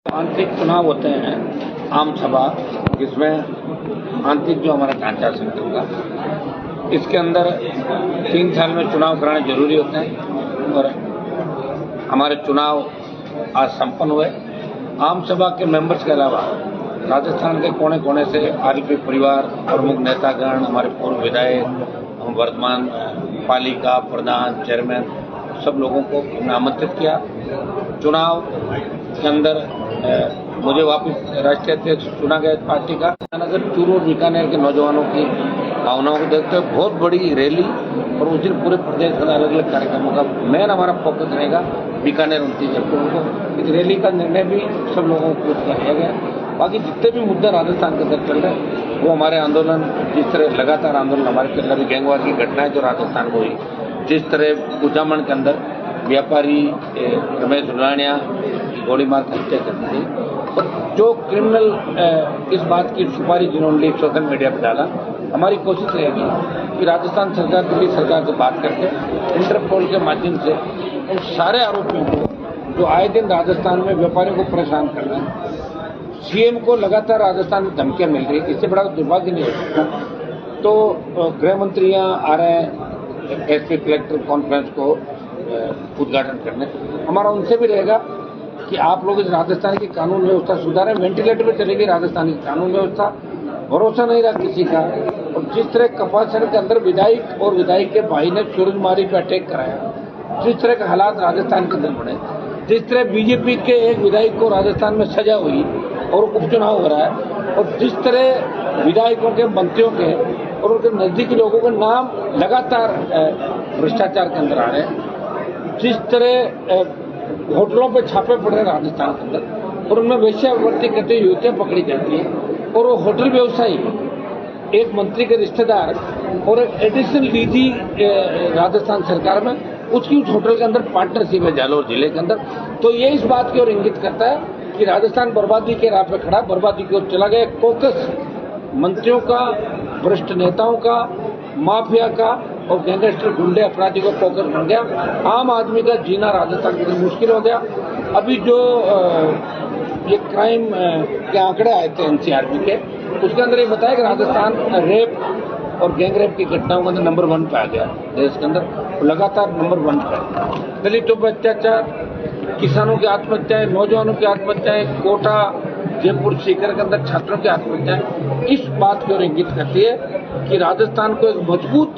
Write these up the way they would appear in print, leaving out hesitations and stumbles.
आंतरिक चुनाव होते हैं आम सभा, जिसमें आंतरिक जो हमारा ढांचा संगठन का, इसके अंदर 3 साल में चुनाव कराने जरूरी होते हैं और हमारे चुनाव आज संपन्न हुए। आम सभा के मेंबर्स के अलावा राजस्थान के कोने कोने से आरएलपी परिवार, प्रमुख नेतागण, हमारे पूर्व विधायक, वर्तमान पालिका प्रधान, चेयरमैन, सब लोगों को हमने आमंत्रित किया। चुनाव के अंदर मुझे वापस राष्ट्रीय अध्यक्ष चुना गया पार्टी का। नगर, चूरू और बीकानेर के नौजवानों की भावनाओं को देखते हुए बहुत बड़ी रैली और उस दिन पूरे प्रदेश में अलग अलग कार्यक्रमों का मेन हमारा फोकस रहेगा बीकानेर 29 अक्टूबर को। इस रैली का निर्णय भी सब लोगों को लिया गया। बाकी जितने भी मुद्दे राजस्थान के अंदर चल रहे हैं वो हमारे आंदोलन, जिस तरह लगातार आंदोलन हमारे चल रहा है, गैंगवार की घटनाएं जो राजस्थान को हुई, जिस तरह कुचामन के अंदर व्यापारी रमेश उलानिया गोली मार हत्या कर दी और जो क्रिमिनल इस बात की सुपारी जिन्होंने सोशल मीडिया पर डाला, हमारी कोशिश रहेगी कि राजस्थान सरकार दिल्ली सरकार से बात करके इंटरपोल के माध्यम से उन सारे आरोपियों को जो आए दिन राजस्थान में व्यापारियों को परेशान कर रहे हैं, सीएम को लगातार राजस्थान में धमकियां मिल रही है, इससे बड़ा दुर्भाग्य नहीं हो सकता। तो गृह मंत्री यहाँ आ रहे हैं एसपी कलेक्टर कॉन्फ्रेंस को उद्घाटन करने। हमारा उनसे भी रहेगा कि आप लोग इस राजस्थान की कानून व्यवस्था सुधारें। वेंटिलेटर पे चलेगी राजस्थान की कानून व्यवस्था, भरोसा नहीं रहा किसी का। और जिस तरह कपासन के अंदर विधायक और विधायक के भाई ने चोरमारी पे अटैक कराया, जिस तरह के हालात राजस्थान के अंदर बने, जिस तरह बीजेपी के एक विधायक को राजस्थान में सजा हुई और उपचुनाव हो रहा है, और जिस तरह विधायकों के, मंत्रियों के और उनके नजदीकी लोगों के नाम लगातार भ्रष्टाचार के अंदर आ रहे हैं, जिस तरह होटलों पे छापे पड़ रहे हैं राजस्थान के अंदर और उनमें वेश्यावृत्ति करते युवतियां पकड़ी जाती हैं, और वो होटल व्यवसायी एक मंत्री के रिश्तेदार और एक एडिशनल डीजी राजस्थान सरकार में, उसकी उस होटल के अंदर पार्टनरशिप है जालौर जिले के अंदर। तो ये इस बात की ओर इंगित करता है कि राजस्थान बर्बादी के राह पे खड़ा, बर्बादी की ओर चला गया। कोकस मंत्रियों का, भ्रष्ट नेताओं का, माफिया का और गैंगस्टर गुंडे अपराधी को फोकस बन गया। आम आदमी का जीना राजस्थान के अंदर मुश्किल हो गया। अभी जो ये क्राइम के आंकड़े आए थे एनसीआरबी के, उसके अंदर ये बताया कि राजस्थान रेप और गैंग रेप की घटनाओं के अंदर नंबर 1 पे आ गया देश के अंदर, लगातार नंबर 1 पे। दलितों पर अत्याचार, किसानों की आत्महत्याएं, नौजवानों की आत्महत्याएं, कोटा, जयपुर, सीकर के अंदर छात्रों की आत्महत्याएं इस बात की ओर इंगित करती है कि राजस्थान को एक मजबूत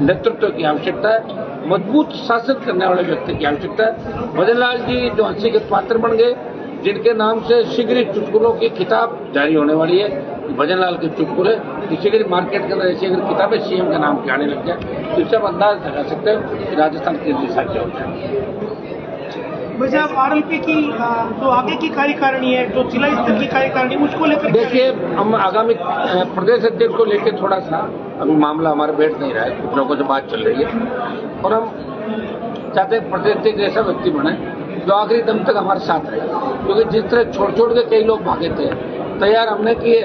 नेतृत्व की आवश्यकता है, मजबूत शासन करने वाले व्यक्ति की आवश्यकता है। भजन लाल जी जो हंसी के पात्र बन गए, जिनके नाम से शीघ्र ही चुटकुलों की किताब जारी होने वाली है, भजन लाल के चुटकुले, शीघ्र मार्केट के अंदर ऐसी अगर किताबें सीएम के नाम के आने लग जाए तो इससे आप अंदाज लगा सकते हो कि राजस्थान किस दिशा क्या हो जाए। वैसे आप आरएलपी की जो आगे की कार्यकारिणी है, जो जिला स्तर की कार्यकारिणी, उसको लेकर देखिए, हम आगामी प्रदेश अध्यक्ष को लेकर थोड़ा सा अभी मामला हमारे बैठ नहीं रहा है, कुछ लोगों से बात चल रही है और हम चाहते हैं प्रदेश अध्यक्ष ऐसा व्यक्ति बने जो आखिरी दम तक हमारे साथ रहे, क्योंकि जिस तरह छोड़ छोड़ के कई लोग भागे थे, तैयार हमने किए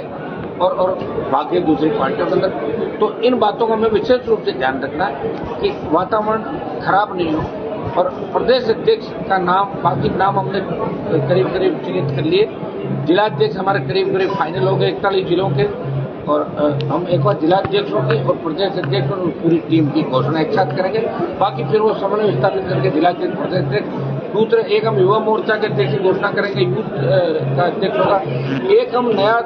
और भागे दूसरी पार्टियों के अंदर। तो इन बातों का हमें विशेष रूप से ध्यान रखना है कि वातावरण खराब नहीं हो। और प्रदेश अध्यक्ष का नाम, बाकी नाम हमने करीब करीब चिन्हित कर लिए। जिलाध्यक्ष हमारे करीब करीब फाइनल हो गए 41 जिलों के, और हम एक बार जिलाध्यक्षों की और प्रदेश अध्यक्ष और पूरी टीम की घोषणा एक साथ करेंगे। बाकी फिर वो समन्वय स्थापित करके जिलाध्यक्ष, प्रदेश अध्यक्ष, दूसरे एक हम युवा मोर्चा के अध्यक्ष की घोषणा करेंगे, यूथ का अध्यक्ष होगा, एक हम नया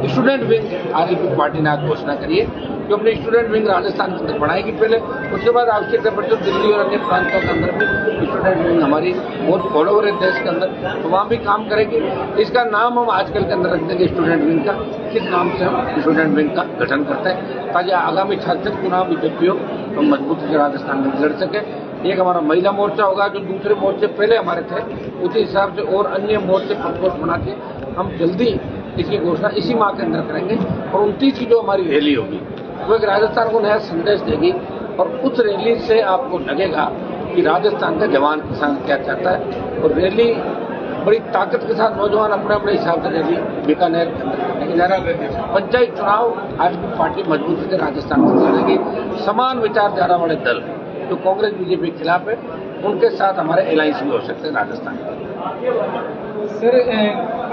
स्टूडेंट विंग आरएलपी पार्टी ने आज घोषणा करी है जो अपने स्टूडेंट विंग राजस्थान के अंदर बढ़ाएगी पहले, उसके बाद आवश्यकता पड़े तो दिल्ली और अन्य प्रांतों के अंदर भी स्टूडेंट विंग हमारी बहुत फॉलोवर है देश के अंदर, तो वहाँ भी काम करेगी। इसका नाम हम आजकल के अंदर रख देंगे स्टूडेंट विंग का, किस नाम से हम स्टूडेंट विंग का गठन करते हैं ताकि आगामी छात्र चुनाव भी जब भी हो तो हम मजबूती से राजस्थान में लड़ सके। एक हमारा महिला मोर्चा होगा जो दूसरे मोर्चे पहले हमारे थे, उसी हिसाब से और अन्य मोर्चे प्रपोज बना के हम जल्दी इसकी घोषणा इसी माह के अंदर करेंगे। और 29 की जो हमारी रैली होगी वो एक राजस्थान को नया संदेश देगी और उस रैली से आपको लगेगा कि राजस्थान का जवान किसान क्या चाहता है। और रैली बड़ी ताकत के साथ नौजवान अपने अपने हिसाब से रैली बीकानेर के अंदर लेके जा रहा है। पंचायत चुनाव आज की पार्टी मजबूती से राजस्थान में लड़ेगी। समान विचारधारा वाले दल जो कांग्रेस बीजेपी के खिलाफ है उनके साथ हमारे अलायंस भी हो सकते हैं राजस्थान में। सर,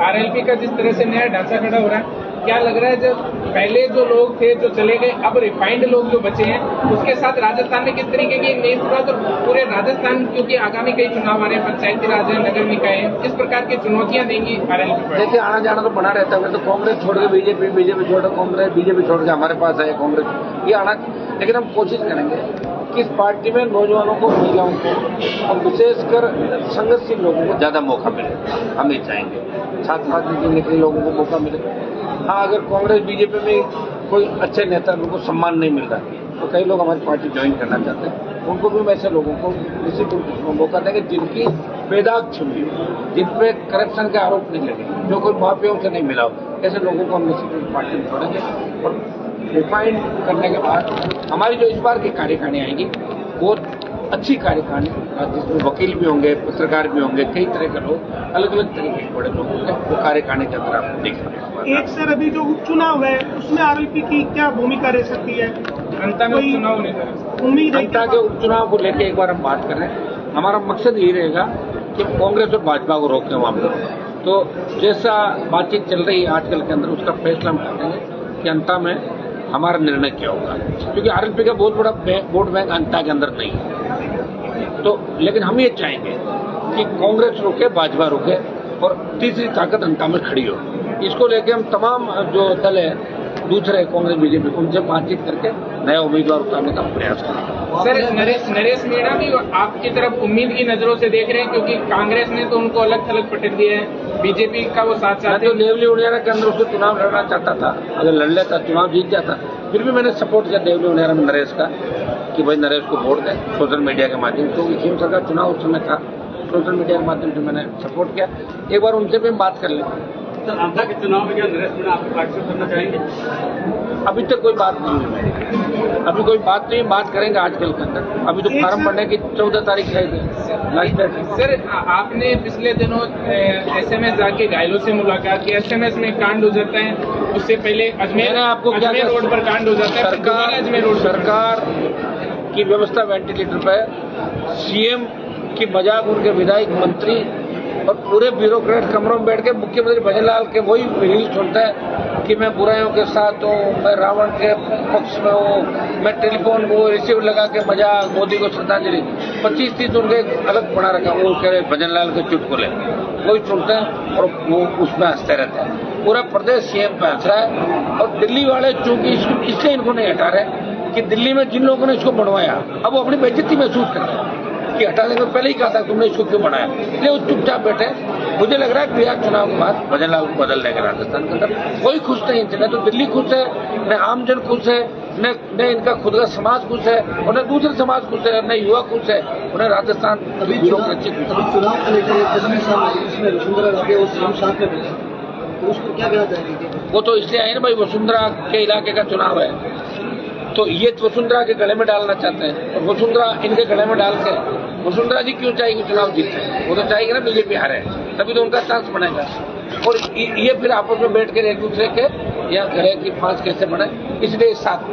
आरएलपी का जिस तरह से नया ढांचा खड़ा हो रहा है, क्या लग रहा है जब पहले जो लोग थे जो चले गए, अब रिफाइंड लोग जो बचे हैं उसके साथ राजस्थान में किस तरीके की नई शुरुआत, और पूरे राजस्थान क्योंकि आगामी कई चुनाव आ रहे हैं, पंचायती राज है, नगर निकाय है, किस प्रकार की चुनौतियां देंगी आरएलपी? देखिए, आना जाना तो बना रहता है। तो कांग्रेस छोड़ के बीजेपी, बीजेपी छोड़ के कांग्रेस, बीजेपी छोड़ के हमारे पास है कांग्रेस, ये आना। लेकिन हम कोशिश करेंगे कि इस पार्टी में नौजवानों को, महिलाओं को और विशेषकर संघर्षशील लोगों को ज्यादा मौका मिले। हम ये चाहेंगे छात्र राजनीति निकले लोगों को मौका मिले। हाँ, अगर कांग्रेस बीजेपी में कोई अच्छे नेता को सम्मान नहीं मिल रहा तो कई लोग हमारी पार्टी ज्वाइन करना चाहते हैं, उनको भी वैसे लोगों को निश्चित रूप से मौका देंगे जिनकी बेदाग छिपी हो, जिन पे करप्शन के आरोप नहीं लगे, जो कोई माफियाओं से नहीं मिला हो, ऐसे लोगों को हम निश्चित रूप से पार्टी में छोड़ेंगे। और रिफाइंड करने के बाद हमारी जो इस बार की कार्यकारिणी आएगी वो अच्छी कार्यकारिणी, जिसमें वकील भी होंगे, पत्रकार भी होंगे, कई तरह के लोग, अलग अलग तरीके के बड़े लोग होंगे, वो कार्यकारिणी के अंदर आप देखेंगे। एक सर, अभी जो उपचुनाव है उसमें आरएलपी की क्या भूमिका रह सकती है? जनता में उपचुनाव होने का उम्मीद है? जनता के उपचुनाव को लेकर एक बार हम बात कर रहे हैं। हमारा मकसद यही रहेगा कि कांग्रेस और भाजपा को रोकें वहां पर। तो जैसा बातचीत चल रही है आजकल के अंदर, उसका फैसला हम करेंगे कि अंता में हमारा निर्णय क्या होगा, क्योंकि आरएलपी का बहुत बड़ा वोट बैंक अंता के अंदर नहीं है। तो लेकिन हम ये चाहेंगे कि कांग्रेस रोके, भाजपा रोके और तीसरी ताकत अंता में खड़ी हो। इसको लेके हम तमाम जो दल है दूसरे कांग्रेस बीजेपी, उनसे बातचीत करके नया उम्मीदवार उतारने का प्रयास करेंगे। सर, नरेश मीणा भी आपकी तरफ उम्मीद की नजरों से देख रहे हैं, क्योंकि कांग्रेस ने तो उनको अलग थलग पटक दिया है, बीजेपी का वो साथ साथ। तो देवली उनियारा के अंदर उसको चुनाव लड़ना चाहता था, अगर लड़ लेता चुनाव जीत जाता, फिर भी मैंने सपोर्ट किया देवली उनियारा में नरेश का कि भाई नरेश को वोट दें सोशल मीडिया के माध्यम से, क्योंकि सीएम सरकार चुनाव उस समय था, सोशल मीडिया के माध्यम से मैंने सपोर्ट किया। एक बार उनसे भी बात कर लें। सर, आंध्रा के चुनाव में क्या नरेश मीणा आपको पार्टिसिपेट करना चाहेंगे? अभी तक कोई बात नहीं है, अभी कोई बात नहीं, बात करेंगे आजकल के अंदर। अभी तो फार्म भरने की 14 तारीख है लास्ट डेट। सर, आपने पिछले दिनों एसएमएस जाके घायलों से मुलाकात की, एसएमएस में कांड हो जाता है, उससे पहले अजमेर रोड पर कांड हो जाता है। सरकार की व्यवस्था वेंटिलेटर पे, सीएम की मजाक उनके विधायक, मंत्री और पूरे ब्यूरोक्रेट कमरों में बैठ के मुख्यमंत्री भजनलाल के वही रील सुनता है कि मैं बुराइयों के साथ हूँ, मैं रावण के पक्ष में हूँ, मैं टेलीफोन को रिसीव लगा के मजाक, मोदी को श्रद्धांजलि, 25-30 उनके अलग बना रखा, वो कह रहे भजनलाल के चुटकुले, वही सुनते हैं और वो उसमें हंसते रहते हैं। पूरा प्रदेश सीएम पे हंस रहा है और दिल्ली वाले चूंकि इसलिए इनको नहीं हटा रहे कि दिल्ली में जिन लोगों ने इसको बनवाया अब वो अपनी बेइज्जती महसूस कर रहे हैं कि हटाने के पहले ही कहा था तुमने इसको क्यों बनाया, इसलिए वो चुपचाप बैठे। मुझे लग रहा है बिहार चुनाव के बाद भजनलाल को बदल देंगे राजस्थान के अंदर। कोई खुश नहीं थे, न तो दिल्ली खुश है, न आमजन खुश है, न इनका खुद का समाज खुश है और न दूसरे समाज खुश है, न युवा खुश है, उन्हें राजस्थान ब्यूरोक्रेसी खुश है। चुनाव को लेकर इसमें वसुंधरा राजे और सीएम साथ में मिले, तो उसको क्या कहना चाहेंगे? वो तो इसलिए आए ना भाई, वसुंधरा के इलाके का चुनाव है तो ये वसुंधरा के गले में डालना चाहते हैं और वसुंधरा इनके गले में डाल के वसुंधरा जी क्यों चाहेगी चुनाव जीते? वो तो चाहेगी ना बीजेपी हारे, तभी तो उनका चांस बनेगा। और ये फिर आपस में बैठ कर एक दूसरे के या गले की फांस कैसे बने, इसलिए साथ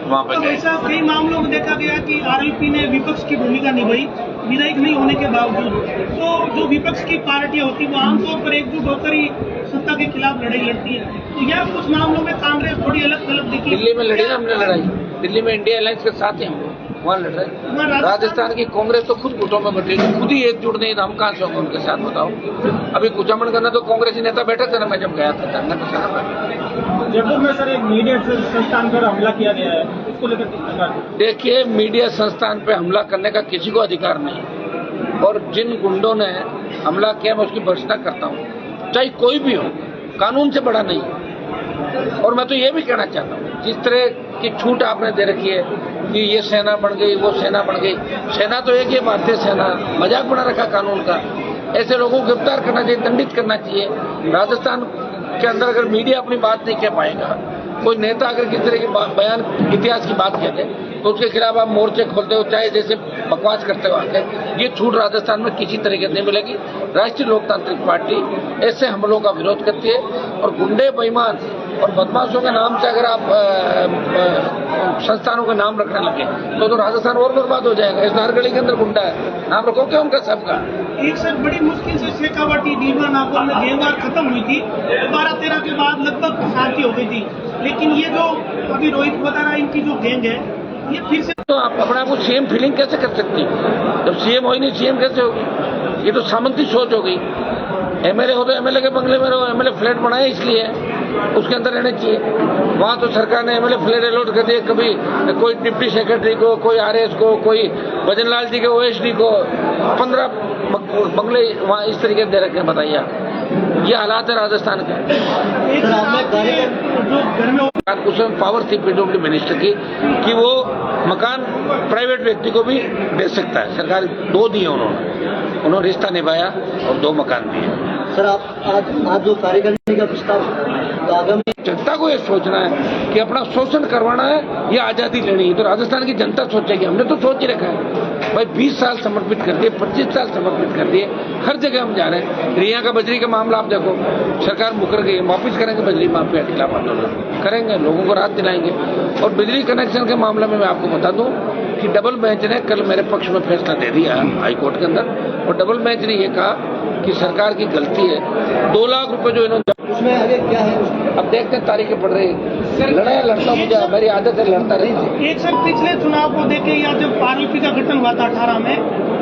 वहाँ पर ऐसा कई मामलों में देखा गया कि आरएलपी ने विपक्ष की भूमिका निभाई, विधायक नहीं होने के बावजूद। तो जो विपक्ष की पार्टियां होती है वो आमतौर पर एकजुट होकर ही सत्ता के खिलाफ लड़ाई लड़ती है, तो यह कुछ मामलों में कांग्रेस थोड़ी अलग थलग दिखी। दिल्ली में लड़ी ना हमने लड़ाई, दिल्ली में इंडिया अलायंस के साथ ही हम वहाँ लड़ रहे। राजस्थान की कांग्रेस तो खुद गुटों में बटी, खुद ही एकजुट नहीं था, हम कहाँ से होंगे उनके साथ बताओ। अभी कुचामन करना तो कांग्रेसी नेता बैठे थे ना, मैं जब गया था जानना तो सारा। जयपुर में सर एक मीडिया संस्थान पर हमला किया गया है, उसको लेकर देखिए, मीडिया संस्थान पे हमला करने का किसी को अधिकार नहीं और जिन गुंडों ने हमला किया मैं उसकी भर्त्सना करता हूँ, चाहे कोई भी हो, कानून से बड़ा नहीं। और मैं तो ये भी कहना चाहता हूँ, जिस तरह की छूट आपने दे रखी है कि ये सेना बन गई, वो सेना बन गई, सेना तो एक ही भारतीय सेना, मजाक बना रखा कानून का। ऐसे लोगों को गिरफ्तार करना चाहिए, दंडित करना चाहिए। राजस्थान के अंदर अगर मीडिया अपनी बात नहीं कह पाएगा, कोई नेता अगर किसी तरह की बयान इतिहास की बात कहते तो उसके खिलाफ आप मोर्चे खोलते हो, चाहे जैसे बकवास करते हो आके, ये छूट राजस्थान में किसी तरीके से नहीं मिलेगी। राष्ट्रीय लोकतांत्रिक पार्टी ऐसे हमलों का विरोध करती है और गुंडे बेईमान और बदमाशों के नाम से अगर आप संस्थानों के नाम रखने लगे तो राजस्थान और बर्बाद हो जाएगा। इस नारगढ़ी के अंदर गुंडा है, नाम रखो क्या उनका सबका। एक सर बड़ी मुश्किल से शेखावाटी डीबा नागौर में गैंगवार खत्म हुई थी, 12-13 के बाद लगभग शांति हो गई थी, लेकिन ये जो अभी रोहित बता रहा इनकी जो गैंग है ये फिर से। तो आप अपने आप को सीएम फीलिंग कैसे कर सकती? जब सीएम हो ही नहीं, सीएम कैसे होगी? ये तो सामंती सोच हो गई। एमएलए हो तो एमएलए के बंगले में रहो, एमएलए फ्लैट बनाए इसलिए उसके अंदर रहने चाहिए। वहां तो सरकार ने एमएलए फ्लैट अलॉट कर दिए, कभी कोई डिप्टी सेक्रेटरी को, कोई आरएस को, कोई भजनलाल जी के ओएसडी को 15 बंगले वहां इस तरीके से दे रखे हैं। बताइए आप, ये हालात है राजस्थान के। एक सर आपने जो घर में उसमें पावर थी पीडब्ल्यूडी मिनिस्टर की कि वो मकान प्राइवेट व्यक्ति को भी दे सकता है। सरकार 2 दिए उन्होंने रिश्ता निभाया और 2 मकान दिए। सर आप आज जो कार्यकारिणी का प्रस्ताव तो आगामी जनता को ये सोचना है कि अपना शोषण करवाना है या आजादी लेनी है, तो राजस्थान की जनता सोचेगी। हमने तो सोच ही रखा है भाई, 20 साल समर्पित कर दिए, 25 साल समर्पित कर दिए, हर जगह हम जा रहे हैं। रिया का बजरी का मामला आप देखो, सरकार मुकर गई, वापिस करेंगे बजरी माफिया के खिलाफ आंदोलन करेंगे, लोगों को राहत दिलाएंगे। और बिजली कनेक्शन के मामले में मैं आपको बता दूं कि डबल बेंच ने कल मेरे पक्ष में फैसला दे दिया हाईकोर्ट के अंदर, और डबल बेंच ने यह कहा कि सरकार की गलती है। 2 लाख रुपए जो इन्होंने, उसमें आगे क्या है? अब देखते हैं, तारीखें पड़ रही है। लड़ता मुझे, मेरी आदत है लड़ता रही। एक सर पिछले चुनाव को देखे या जब आरएलपी का गठन हुआ था 18 में,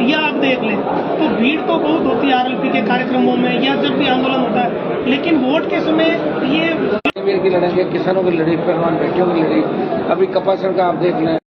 या आप देख लें तो भीड़ तो बहुत होती है आरएलपी के कार्यक्रमों में या जब भी आंदोलन होता है, लेकिन वोट के समय ये की लड़ाई, किसानों की लड़ाई, पहलवान बेटियों की लड़ाई, अभी कपासन का आप देख लें।